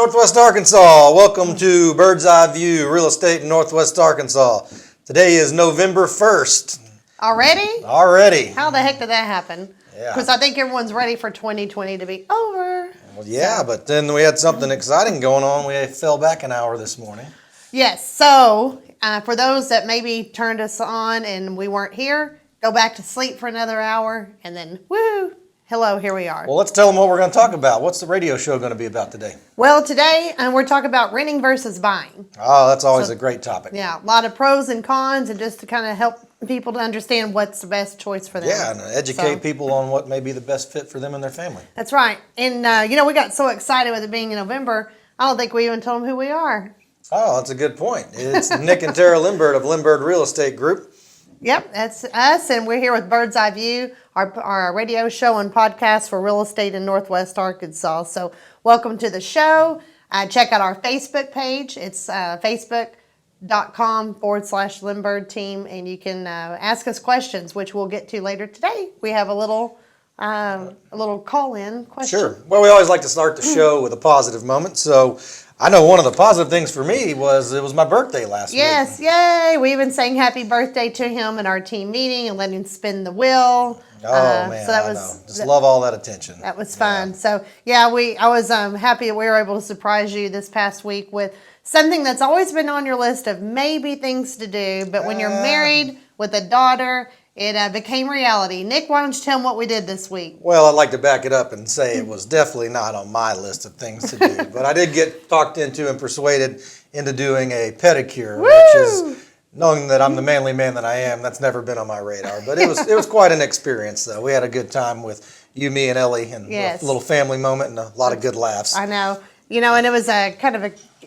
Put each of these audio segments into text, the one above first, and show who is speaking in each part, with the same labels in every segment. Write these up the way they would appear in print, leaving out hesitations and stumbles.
Speaker 1: Northwest Arkansas. Welcome to Bird's Eye View Real Estate in Northwest Arkansas. Today is November 1st.
Speaker 2: Already? How the heck did that happen?
Speaker 1: Yeah.
Speaker 2: Because I think everyone's ready for 2020 to be over.
Speaker 1: Well, yeah, but then we had something exciting going on. We fell back an hour this morning.
Speaker 2: Yes, so for those that maybe turned us on and we weren't here, go back to sleep for another hour and then woo! Hello, here we are.
Speaker 1: Well, let's tell them what we're going to talk about. What's the radio show going to be about today?
Speaker 2: Well, today we're talking about renting versus buying.
Speaker 1: Oh, that's always a great topic.
Speaker 2: Yeah, a lot of pros and cons, and just to kind of help people to understand what's the best choice for them.
Speaker 1: Yeah, and educate people on what may be the best fit for them and their family.
Speaker 2: That's right. And, we got so excited with it being in November, I don't think we even told them who we are.
Speaker 1: Oh, that's a good point. It's Nick and Tara Limbird of Limbird Real Estate Group.
Speaker 2: Yep, that's us, and we're here with Bird's Eye View, our radio show and podcast for real estate in Northwest Arkansas. So welcome to the show. Check out our Facebook page. It's facebook.com/Limbird team, and you can ask us questions, which we'll get to later today. We have a little call-in question.
Speaker 1: Sure. Well, we always like to start the show with a positive moment, so I know one of the positive things for me was it was my birthday last week.
Speaker 2: Yes, yay! We even sang happy birthday to him in our team meeting and let him spin the wheel.
Speaker 1: Oh man, so that was just love all that attention.
Speaker 2: That was fun. Yeah. So yeah, I was happy that we were able to surprise you this past week with something that's always been on your list of maybe things to do, but when you're married with a daughter, it became reality. Nick, why don't you tell them what we did this week?
Speaker 1: Well, I'd like to back it up and say it was definitely not on my list of things to do, but I did get talked into and persuaded into doing a pedicure,
Speaker 2: Woo!
Speaker 1: Which is, knowing that I'm the manly man that I am, that's never been on my radar. But it was quite an experience, though. We had a good time with you, me, and Ellie, and
Speaker 2: yes.
Speaker 1: a little family moment and a lot of good laughs.
Speaker 2: I know. And it was I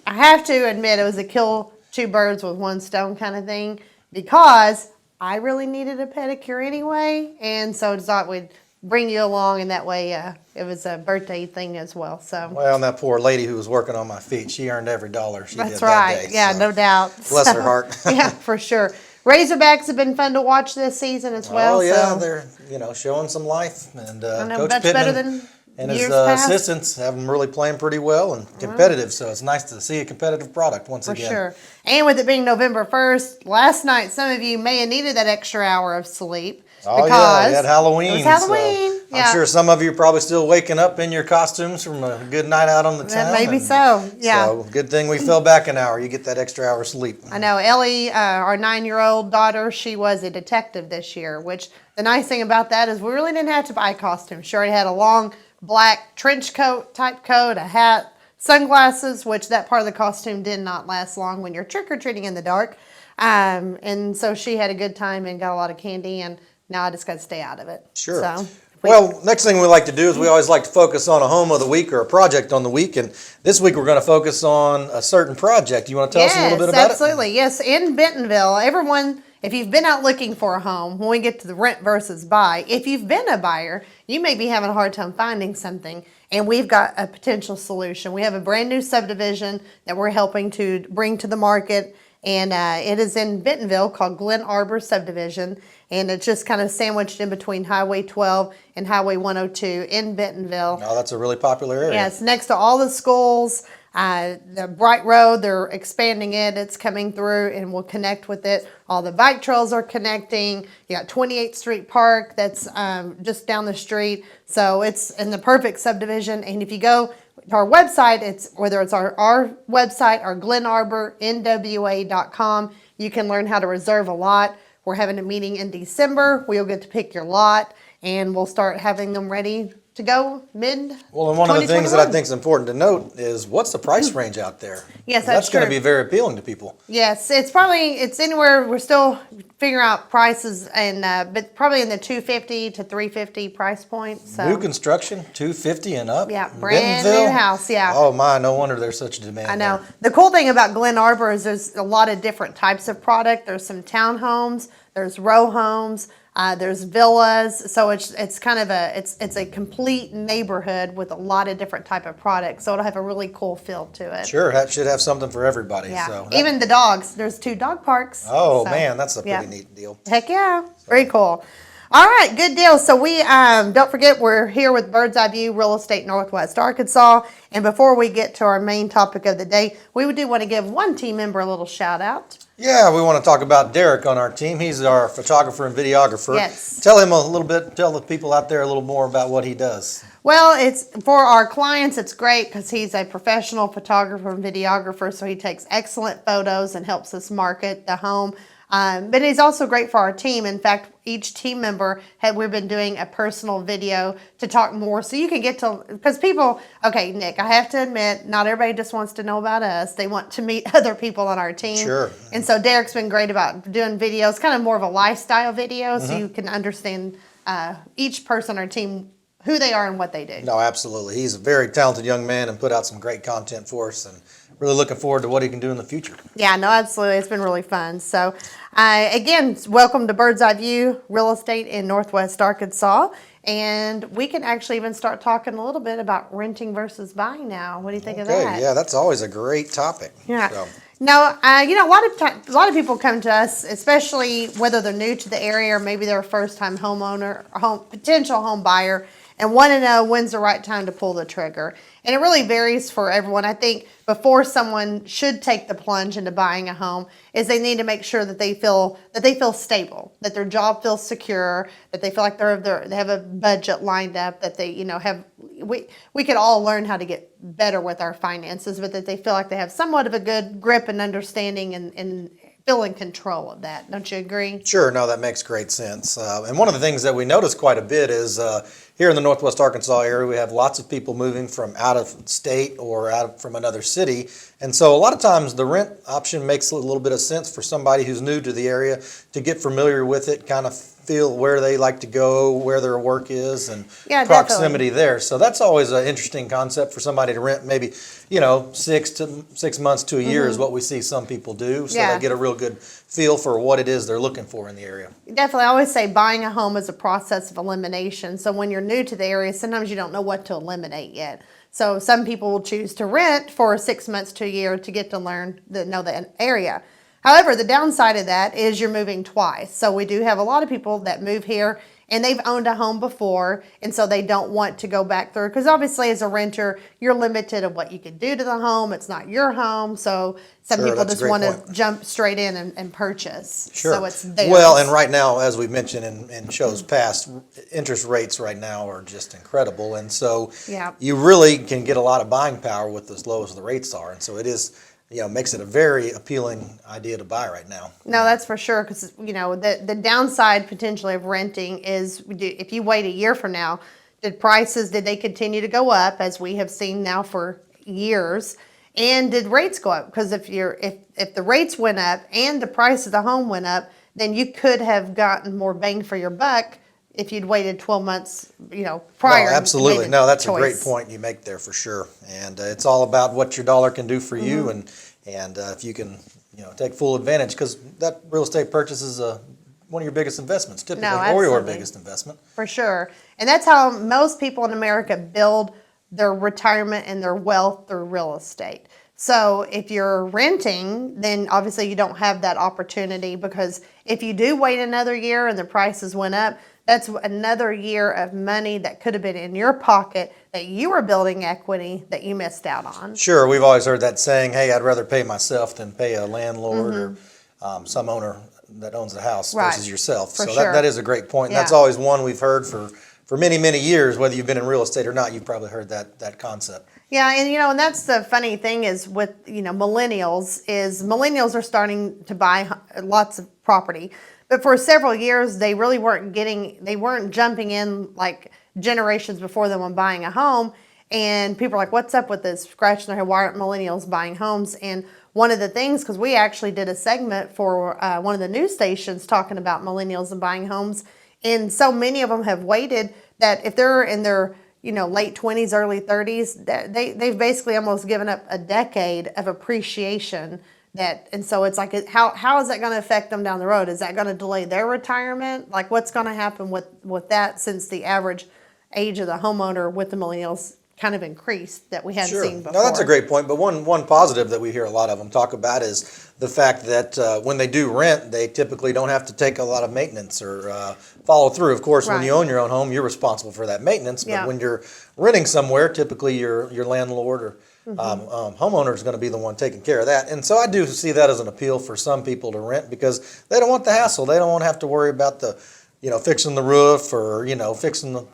Speaker 2: have to admit, it was a kill two birds with one stone kind of thing, because I really needed a pedicure anyway, and so I thought we'd bring you along, and that way it was a birthday thing as well. So
Speaker 1: well, and that poor lady who was working on my feet, she earned every dollar she did
Speaker 2: That's right.
Speaker 1: that day.
Speaker 2: Yeah,
Speaker 1: so
Speaker 2: no doubt.
Speaker 1: Bless her heart.
Speaker 2: Yeah, for sure. Razorbacks have been fun to watch this season as well.
Speaker 1: Oh yeah,
Speaker 2: so.
Speaker 1: They're showing some life, and Coach
Speaker 2: much
Speaker 1: Pittman
Speaker 2: better than
Speaker 1: and his
Speaker 2: years past.
Speaker 1: assistants have them really playing pretty well and competitive. So it's nice to see a competitive product once again.
Speaker 2: For sure. And with it being November 1st, last night some of you may have needed that extra hour of sleep.
Speaker 1: Oh
Speaker 2: because
Speaker 1: yeah, we had Halloween.
Speaker 2: It was Halloween.
Speaker 1: So I'm sure some of you are probably still waking up in your costumes from a good night out on the town.
Speaker 2: Maybe so. Yeah.
Speaker 1: So good thing we fell back an hour. You get that extra hour of sleep.
Speaker 2: I know. Ellie, our 9-year-old daughter, she was a detective this year, which the nice thing about that is we really didn't have to buy a costume. She already had a long black trench coat, type coat, a hat, sunglasses, which that part of the costume did not last long when you're trick-or-treating in the dark. And so she had a good time and got a lot of candy, and now I just got to stay out of it.
Speaker 1: Sure.
Speaker 2: So,
Speaker 1: well, next thing we like to do is we always like to focus on a home of the week or a project on the week. And this week we're going to focus on a certain project. You want to tell us a little bit about
Speaker 2: absolutely.
Speaker 1: it?
Speaker 2: Yes, in Bentonville, everyone, if you've been out looking for a home, when we get to the rent versus buy, if you've been a buyer, you may be having a hard time finding something. And we've got a potential solution. We have a brand new subdivision that we're helping to bring to the market. And it is in Bentonville called Glen Arbor Subdivision. And it's just kind of sandwiched in between Highway 12 and Highway 102 in Bentonville.
Speaker 1: Oh, that's a really popular area.
Speaker 2: Yeah, it's next to all the schools. The Bright Road, they're expanding it. It's coming through and we'll connect with it. All the bike trails are connecting. You got 28th Street Park that's just down the street. So it's in the perfect subdivision. And if you go to our website, whether it's our website or glenarbornwa.com, you can learn how to reserve a lot. We're having a meeting in December. We'll get to pick your lot, and we'll start having them ready to go mid.
Speaker 1: Well, and one of the things that I think is important to note is what's the price range out there?
Speaker 2: Yes,
Speaker 1: that's going to be very appealing to people.
Speaker 2: Yes, it's anywhere. We're still figuring out prices, and but probably in the $250 to $350 price point. So
Speaker 1: new construction, $250 and up.
Speaker 2: Yeah, brand new house. Yeah.
Speaker 1: Oh my, no wonder there's such a demand.
Speaker 2: I know.
Speaker 1: There.
Speaker 2: The cool thing about Glen Arbor is there's a lot of different types of product. There's some townhomes. There's row homes. There's villas, so it's kind of it's a complete neighborhood with a lot of different type of products. So it'll have a really cool feel to it.
Speaker 1: Sure, that should have something for everybody.
Speaker 2: Yeah,
Speaker 1: so
Speaker 2: even the dogs. There's 2 dog parks.
Speaker 1: Oh man, that's a pretty neat deal.
Speaker 2: Heck yeah, very cool. All right, good deal. So we don't forget we're here with Bird's Eye View Real Estate Northwest Arkansas. And before we get to our main topic of the day, we do want to give one team member a little shout out.
Speaker 1: Yeah, we want to talk about Derek on our team. He's our photographer and videographer.
Speaker 2: Yes.
Speaker 1: Tell him a little bit, tell the people out there a little more about what he does.
Speaker 2: Well, it's for our clients, it's great because he's a professional photographer and videographer, so he takes excellent photos and helps us market the home. But he's also great for our team. In fact, each team member we've been doing a personal video to talk more, so you can get to, because people, okay, Nick, I have to admit, not everybody just wants to know about us. They want to meet other people on our team.
Speaker 1: Sure.
Speaker 2: And so Derek's been great about doing videos, kind of more of a lifestyle video, so you can understand each person on our team, who they are and what they do.
Speaker 1: No, absolutely. He's a very talented young man and put out some great content for us, and really looking forward to what he can do in the future.
Speaker 2: Yeah, no, absolutely. It's been really fun. So, again, welcome to Bird's Eye View Real Estate in Northwest Arkansas. And we can actually even start talking a little bit about renting versus buying now. What do you think of that?
Speaker 1: Yeah, that's always a great topic.
Speaker 2: Yeah.
Speaker 1: So.
Speaker 2: Now, a lot of people come to us, especially whether they're new to the area or maybe they're a first-time homeowner, potential home buyer, and want to know when's the right time to pull the trigger. And it really varies for everyone. I think before someone should take the plunge into buying a home is they need to make sure that they feel stable, that their job feels secure, that they feel like they have a budget lined up, that they have. We could all learn how to get better with our finances, but that they feel like they have somewhat of a good grip and understanding and feel in control of that. Don't you agree?
Speaker 1: Sure. No, that makes great sense. And one of the things that we notice quite a bit is here in the Northwest Arkansas area, we have lots of people moving from out of state or from another city. And so a lot of times the rent option makes a little bit of sense for somebody who's new to the area to get familiar with it, kind of feel where they like to go, where their work is, and proximity there. So that's always an interesting concept for somebody to rent. Maybe 6 months to a year is what we see some people do, so they get a real good feel for what it is they're looking for in the area.
Speaker 2: Definitely. I always say buying a home is a process of elimination. So when you're new to the area, sometimes you don't know what to eliminate yet. So some people will choose to rent for 6 months to a year to get to know the area. However, the downside of that is you're moving twice. So we do have a lot of people that move here and they've owned a home before, and so they don't want to go back through, because obviously as a renter, you're limited of what you can do to the home. It's not your home, so some people just want to jump straight in and purchase.
Speaker 1: Sure.
Speaker 2: So it's theirs.
Speaker 1: Well, and right now, as we mentioned in shows past, interest rates right now are just incredible, and so you really can get a lot of buying power with as low as the rates are, and so it is. Makes it a very appealing idea to buy right now.
Speaker 2: No, that's for sure, because the downside potentially of renting is if you wait a year from now, did they continue to go up, as we have seen now for years, and did rates go up? Because if the rates went up and the price of the home went up, then you could have gotten more bang for your buck if you'd waited 12 months, prior.
Speaker 1: No, absolutely. No, that's a great point you make there for sure. And it's all about what your dollar can do for you, and if you can, take full advantage, because that real estate purchase is one of your biggest investments, typically, or your biggest investment.
Speaker 2: For sure. And that's how most people in America build their retirement and their wealth through real estate. So if you're renting, then obviously you don't have that opportunity, because if you do wait another year and the prices went up, that's another year of money that could have been in your pocket that you were building equity that you missed out on.
Speaker 1: Sure. We've always heard that saying, hey, I'd rather pay myself than pay a landlord or some owner that owns the house versus yourself. So that is a great point. And that's always one we've heard for many, many years. Whether you've been in real estate or not, you've probably heard that concept.
Speaker 2: Yeah, and and that's the funny thing is with millennials are starting to buy lots of property. But for several years, they really weren't jumping in like generations before them when buying a home. And people are like, what's up with this? Scratching their head, why aren't millennials buying homes? And one of the things, because we actually did a segment for one of the news stations talking about millennials and buying homes. And so many of them have waited that if they're in their late 20s, early 30s, they've basically almost given up a decade of appreciation. And so it's like, how is that going to affect them down the road? Is that going to delay their retirement? Like, what's going to happen with that, since the average age of the homeowner with the millennials kind of increased that we hadn't
Speaker 1: Sure.
Speaker 2: seen before.
Speaker 1: No, that's a great point. But one positive that we hear a lot of them talk about is the fact that when they do rent, they typically don't have to take a lot of maintenance or follow through. Of course, when
Speaker 2: Right.
Speaker 1: you own your own home, you're responsible for that maintenance. But
Speaker 2: Yeah.
Speaker 1: when you're renting somewhere, typically your landlord or homeowner is going to be the one taking care of that. And so I do see that as an appeal for some people to rent because they don't want the hassle. They don't want to have to worry about fixing the roof or fixing the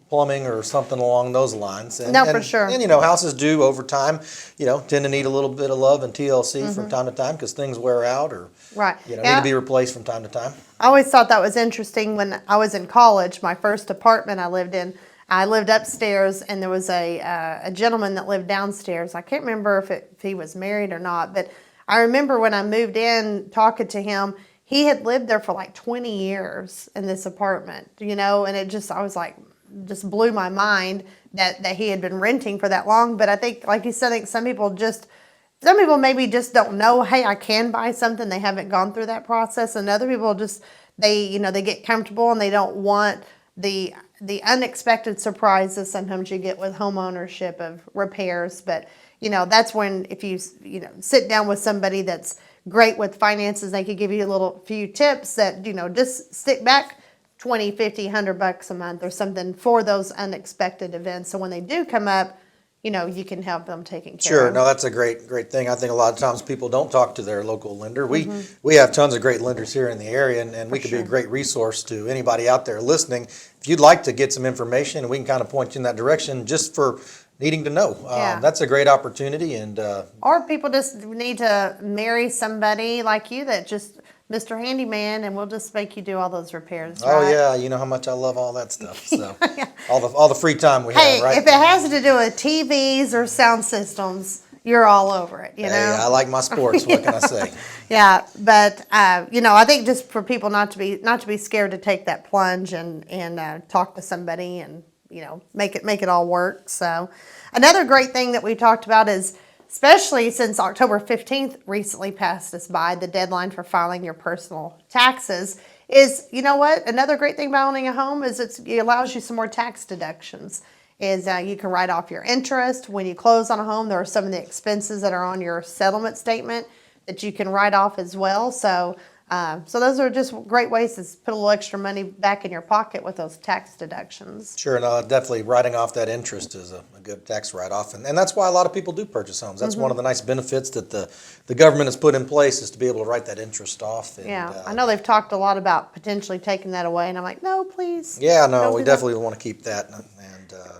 Speaker 1: plumbing or something along those lines.
Speaker 2: No, for sure.
Speaker 1: And houses do over time, tend to need a little bit of love and TLC from time to time because things wear out or
Speaker 2: Right.
Speaker 1: need to be replaced from time to time.
Speaker 2: I always thought that was interesting when I was in college. My first apartment I lived in, I lived upstairs, and there was a gentleman that lived downstairs. I can't remember if he was married or not, but I remember when I moved in talking to him, he had lived there for like 20 years in this apartment, and I was like, just blew my mind that he had been renting for that long. But I think, like you said, I think some people maybe just don't know, hey, I can buy something. They haven't gone through that process. And other people they get comfortable and they don't want the unexpected surprises sometimes you get with home ownership of repairs. But, that's when if you sit down with somebody that's great with finances, they could give you a few tips that, just stick back 20, 50, $100 a month or something for those unexpected events. So when they do come up, you can help them taken care
Speaker 1: Sure.
Speaker 2: of.
Speaker 1: No, that's a great thing. I think a lot of times people don't talk to their local lender. We have tons of great lenders here in the area, and we could be a great resource to anybody out there listening. If you'd like to get some information, and we can kind of point you in that direction just for needing to know.
Speaker 2: Yeah.
Speaker 1: That's a great opportunity. And
Speaker 2: Or people just need to marry somebody like you that just Mr. Handyman, and we'll just make you do all those repairs.
Speaker 1: oh
Speaker 2: right?
Speaker 1: yeah, you know how much I love all that stuff. So all the free time we
Speaker 2: Hey,
Speaker 1: have, right?
Speaker 2: if it has to do with TVs or sound systems, you're all over it.
Speaker 1: Hey, I like my sports. What can I say?
Speaker 2: Yeah, but I think just for people not to be scared to take that plunge and talk to somebody and make it all work. So another great thing that we talked about is, especially since October 15th recently passed us by, the deadline for filing your personal taxes, is, another great thing about owning a home is it allows you some more tax deductions. You can write off your interest. When you close on a home, there are some of the expenses that are on your settlement statement that you can write off as well. So those are just great ways to put a little extra money back in your pocket with those tax deductions.
Speaker 1: Sure, no, definitely writing off that interest is a good tax write-off, and that's why a lot of people do purchase homes. That's one of the nice benefits that the government has put in place is to be able to write that interest off. And,
Speaker 2: Yeah, I know they've talked a lot about potentially taking that away, and I'm like, no, please.
Speaker 1: Yeah, no,
Speaker 2: Don't
Speaker 1: we
Speaker 2: do that.
Speaker 1: definitely want to keep that, and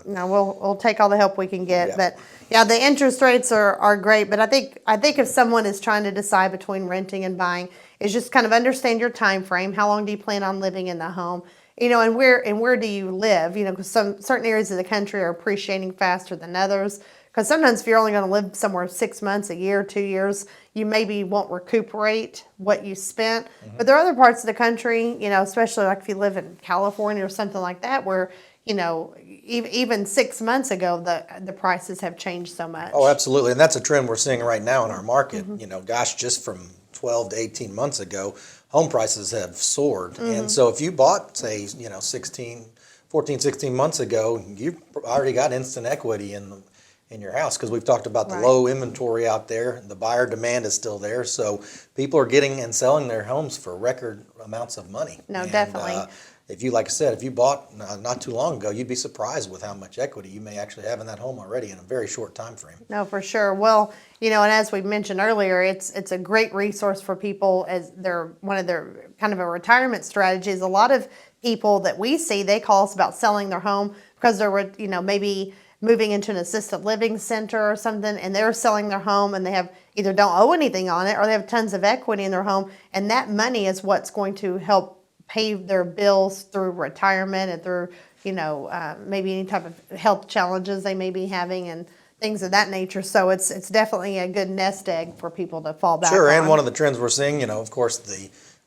Speaker 2: No, we'll take all the help we can get.
Speaker 1: Yeah.
Speaker 2: But yeah, the interest rates are great. But I think if someone is trying to decide between renting and buying, is just kind of understand your time frame. How long do you plan on living in the home? And where do you live? Because some certain areas of the country are appreciating faster than others. Because sometimes if you're only going to live somewhere 6 months, a year, 2 years, you maybe won't recuperate what you spent. But there are other parts of the country, especially like if you live in California or something like that, where even 6 months ago, the prices have changed so much.
Speaker 1: Oh, absolutely, and that's a trend we're seeing right now in our market. Just from 12 to 18 months ago, home prices have soared. And so if you bought, say, 14, 16 months ago, you've already got instant equity in your house because we've talked about the
Speaker 2: Right.
Speaker 1: low inventory out there. The buyer demand is still there. So people are getting and selling their homes for record amounts of money.
Speaker 2: No,
Speaker 1: And,
Speaker 2: definitely.
Speaker 1: like I said, if you bought not too long ago, you'd be surprised with how much equity you may actually have in that home already in a very short time frame.
Speaker 2: No, for sure. Well, and as we mentioned earlier, it's a great resource for people as one of their kind of a retirement strategies. A lot of people that we see, they call us about selling their home because they're, maybe moving into an assisted living center or something, and they're selling their home and they have either don't owe anything on it or they have tons of equity in their home, and that money is what's going to help pay their bills through retirement and through, maybe any type of health challenges they may be having and things of that nature. So it's definitely a good nest egg for people to fall back on.
Speaker 1: Sure, and one of the trends we're seeing, of course,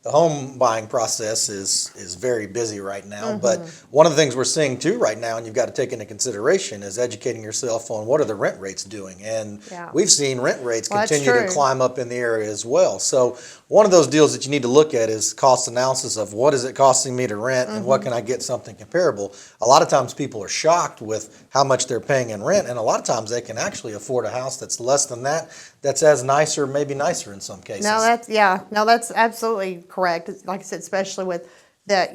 Speaker 1: The home buying process is very busy right now, but one of the things we're seeing too right now, and you've got to take into consideration, is educating yourself on what are the rent rates doing. And
Speaker 2: Yeah.
Speaker 1: we've seen rent rates
Speaker 2: Well, that's
Speaker 1: continue to
Speaker 2: true.
Speaker 1: climb up in the area as well. So one of those deals that you need to look at is cost analysis of what is it costing me to rent and what can I get something comparable. A lot of times people are shocked with how much they're paying in rent, and a lot of times they can actually afford a house that's less than that, that's as nice or maybe nicer in some cases.
Speaker 2: No, that's absolutely correct. Like I said, especially with the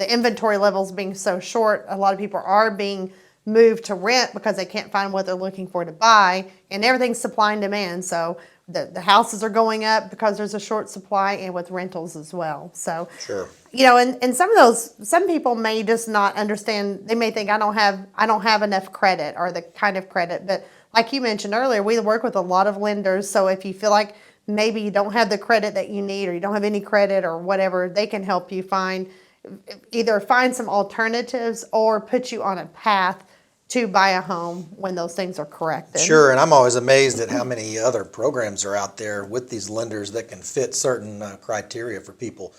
Speaker 2: inventory levels being so short, a lot of people are being moved to rent because they can't find what they're looking for to buy, and everything's supply and demand. So the houses are going up because there's a short supply, and with rentals as well. So
Speaker 1: Sure.
Speaker 2: and some people may just not understand. They may think I don't have enough credit or the kind of credit, but like you mentioned earlier, we work with a lot of lenders. So if you feel like maybe you don't have the credit that you need, or you don't have any credit or whatever, they can help you either find some alternatives or put you on a path to buy a home when those things are corrected.
Speaker 1: Sure, and I'm always amazed at how many other programs are out there with these lenders that can fit certain criteria for people.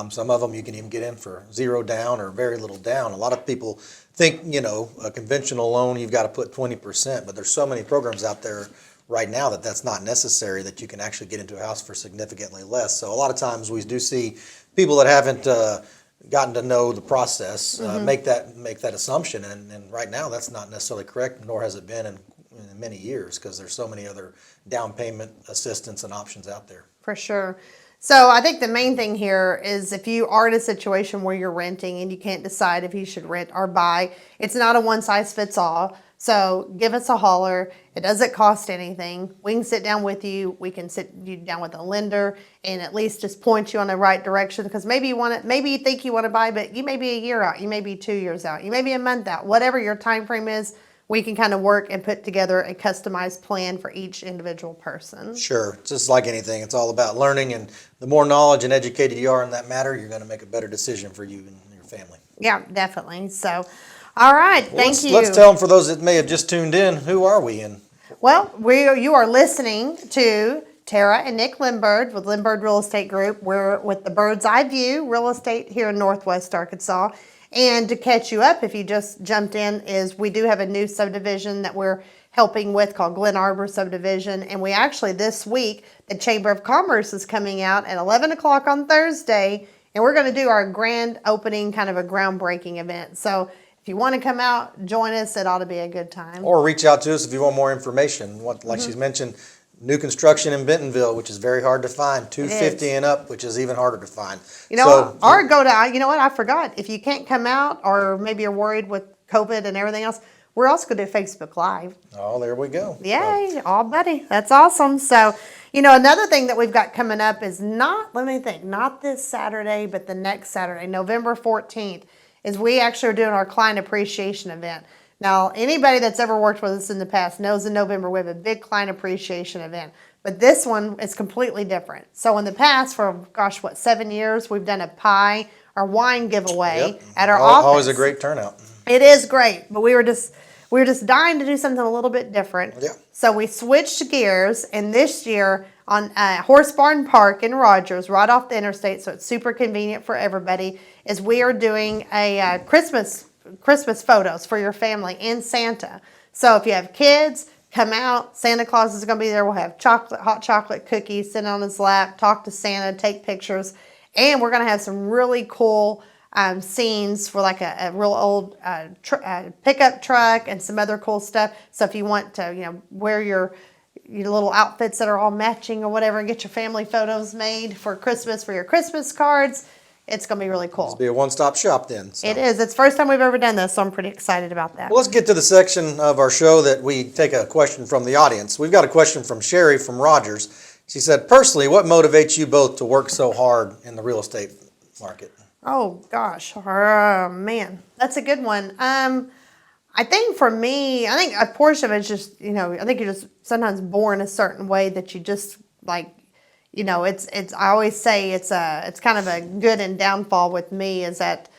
Speaker 1: Some of them you can even get in for zero down or very little down. A lot of people think, a conventional loan, you've got to put 20%, but there's so many programs out there right now that's not necessary, that you can actually get into a house for significantly less. So a lot of times we do see people that haven't gotten to know the process make that assumption, and right now that's not necessarily correct, nor has it been in many years, because there's so many other down payment assistance and options out there.
Speaker 2: For sure. So I think the main thing here is, if you are in a situation where you're renting and you can't decide if you should rent or buy, it's not a one size fits all. So give us a holler. It doesn't cost anything. We can sit down with you. We can sit you down with a lender and at least just point you on the right direction, because maybe you think you want to buy, but you may be a year out, you may be 2 years out, you may be a month out. Whatever your time frame is, we can kind of work and put together a customized plan for each individual person.
Speaker 1: Sure, just like anything, it's all about learning, and the more knowledge and educated you are in that matter, you're going to make a better decision for you and your family.
Speaker 2: Yeah, definitely. So, all right, thank you.
Speaker 1: Let's tell them, for those that may have just tuned in, who are we? And
Speaker 2: Well, you are listening to Tara and Nick Limbird with Limbird Real Estate Group. We're with the Bird's Eye View Real Estate here in Northwest Arkansas. And to catch you up, if you just jumped in, is we do have a new subdivision that we're helping with called Glen Arbor Subdivision. And we actually, this week, the Chamber of Commerce is coming out at 11 o'clock on Thursday. And we're going to do our grand opening, kind of a groundbreaking event. So if you want to come out, join us. It ought to be a good time.
Speaker 1: or reach out to us if you want more information. Like she's mentioned, new construction in Bentonville, which is very hard to find. 250 and up, which is even harder to find.
Speaker 2: You know, or go to, you know what, I forgot. If you can't come out, or maybe you're worried with COVID and everything else, we're also going to do Facebook Live.
Speaker 1: Oh, there we go.
Speaker 2: Yay, all buddy. That's awesome. So, another thing that we've got coming up is not this Saturday, but the next Saturday, November 14th, is we actually are doing our client appreciation event. Now, anybody that's ever worked with us in the past knows in November we have a big client appreciation event. But this one is completely different. So in the past, for 7 years, we've done a pie or wine giveaway at our office.
Speaker 1: Always a great turnout.
Speaker 2: It is great, but we were just dying to do something a little bit different.
Speaker 1: Yeah.
Speaker 2: So we switched gears, and this year on Horse Barn Park in Rogers, right off the interstate, so it's super convenient for everybody, is we are doing a Christmas photos for your family and Santa. So if you have kids, come out. Santa Claus is going to be there. We'll have hot chocolate cookies, sit on his lap, talk to Santa, take pictures, and we're going to have some really cool scenes for like a real old pickup truck and some other cool stuff. So if you want to, wear your little outfits that are all matching or whatever, and get your family photos made for Christmas, for your Christmas cards, it's going to be really cool.
Speaker 1: It'll be a one-stop shop then. So.
Speaker 2: It is. It's the first time we've ever done this, so I'm pretty excited about that.
Speaker 1: Well, let's get to the section of our show that we take a question from the audience. We've got a question from Sherry from Rogers. She said, personally, what motivates you both to work so hard in the real estate market?
Speaker 2: Oh, gosh. Man, that's a good one. I think for me, a portion of it is just, I think you're just sometimes born a certain way that you just like, it's, I always say it's kind of a good and downfall with me is that,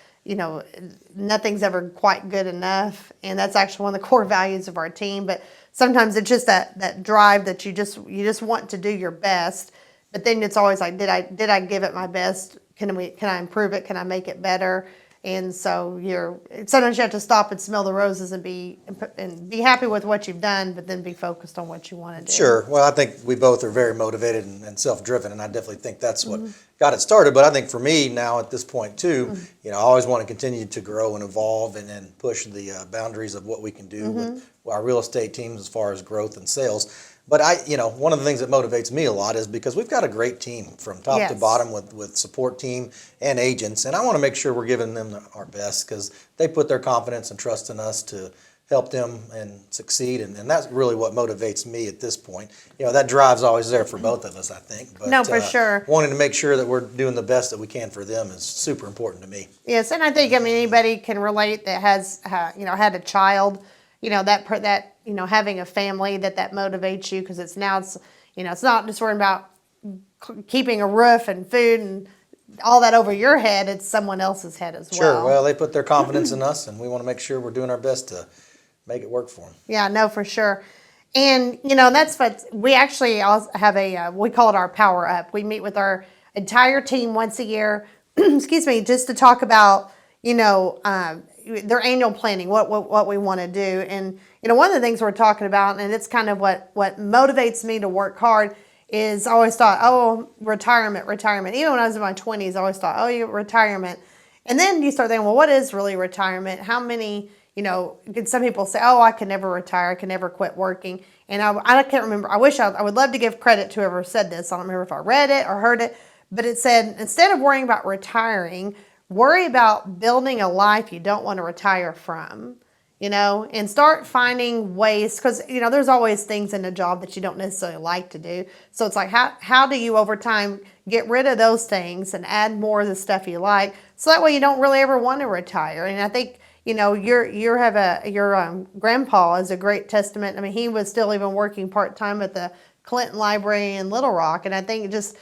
Speaker 2: nothing's ever quite good enough. And that's actually one of the core values of our team. But sometimes it's just that drive that you just want to do your best. But then it's always like, did I give it my best can I improve it? Can I make it better? And so sometimes you have to stop and smell the roses and be happy with what you've done, but then be focused on what you want to do.
Speaker 1: Sure. Well, I think we both are very motivated and self-driven, and I definitely think that's what got it started. But I think for me now at this point too, I always want to continue to grow and evolve and push the boundaries of what we can do with our real estate teams as far as growth and sales. But one of the things that motivates me a lot is because we've got a great team from top to bottom with support team and agents, and I want to make sure we're giving them our best because they put their confidence and trust in us to help them and succeed, and that's really what motivates me at this point. That drive's always there for both of us, I think. But,
Speaker 2: no, for sure.
Speaker 1: Wanting to make sure that we're doing the best that we can for them is super important to me.
Speaker 2: Yes, and I think anybody can relate that has had a child. Having a family that motivates you because it's not just worrying about keeping a roof and food and all that over your head. It's someone else's head as well.
Speaker 1: Sure. Well, they put their confidence in us, and we want to make sure we're doing our best to make it work for them.
Speaker 2: Yeah, no, for sure. And that's what we actually also have we call it our power up. We meet with our entire team once a year. Excuse me, just to talk about their annual planning, what we want to do. And one of the things we're talking about, and it's kind of what motivates me to work hard, is I always thought, oh, retirement. Even when I was in my 20s, I always thought, oh, retirement. And then you start thinking, well, what is really retirement? How many, some people say, oh, I can never retire. I can never quit working. And I can't remember. I would love to give credit to whoever said this. I don't remember if I read it or heard it, but it said, instead of worrying about retiring, worry about building a life you don't want to retire from, and start finding ways, because, there's always things in a job that you don't necessarily like to do. So it's like, how do you over time get rid of those things and add more of the stuff you like, so that way you don't really ever want to retire. And I think, your grandpa is a great testament. I mean, he was still even working part-time at the Clinton Library in Little Rock. And I think just,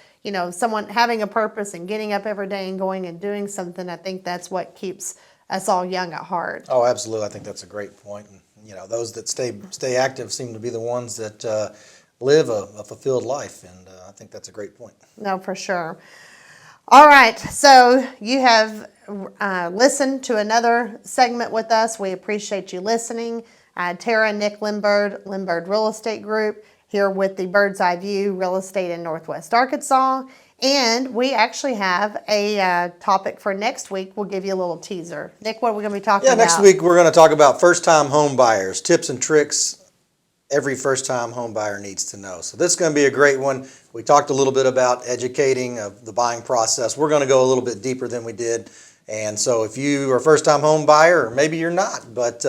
Speaker 2: someone having a purpose and getting up every day and going and doing something, I think that's what keeps us all young at heart.
Speaker 1: Oh, absolutely. I think that's a great point. And, those that stay active seem to be the ones that live a fulfilled life. And I think that's a great point.
Speaker 2: No, for sure. All right. So you have listened to another segment with us. We appreciate you listening. Tara and Nick Limbird Real Estate Group, here with the Bird's Eye View Real Estate in Northwest Arkansas. And we actually have a topic for next week. We'll give you a little teaser. Nick, what are we going to be talking about?
Speaker 1: Next week we're going to talk about first-time home buyers, tips and tricks every first-time home buyer needs to know. So this is going to be a great one. We talked a little bit about educating of the buying process. We're going to go a little bit deeper than we did. And so if you are a first-time home buyer, or maybe you're not, but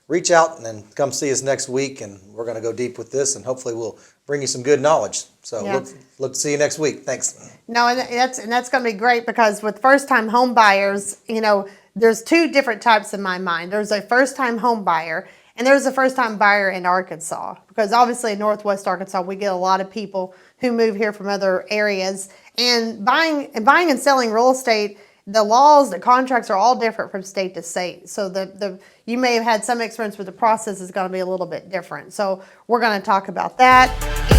Speaker 1: reach out and then come see us next week, and we're going to go deep with this, and hopefully we'll bring you some good knowledge. So look to see you next week. Thanks.
Speaker 2: No, and that's going to be great, because with first-time home buyers, there's two different types in my mind. There's a first-time home buyer, and there's a first-time buyer in Arkansas, because obviously in Northwest Arkansas we get a lot of people who move here from other areas, and buying and selling real estate, the laws, the contracts are all different from state to state. So you may have had some experience, but the process is going to be a little bit different. So we're going to talk about that.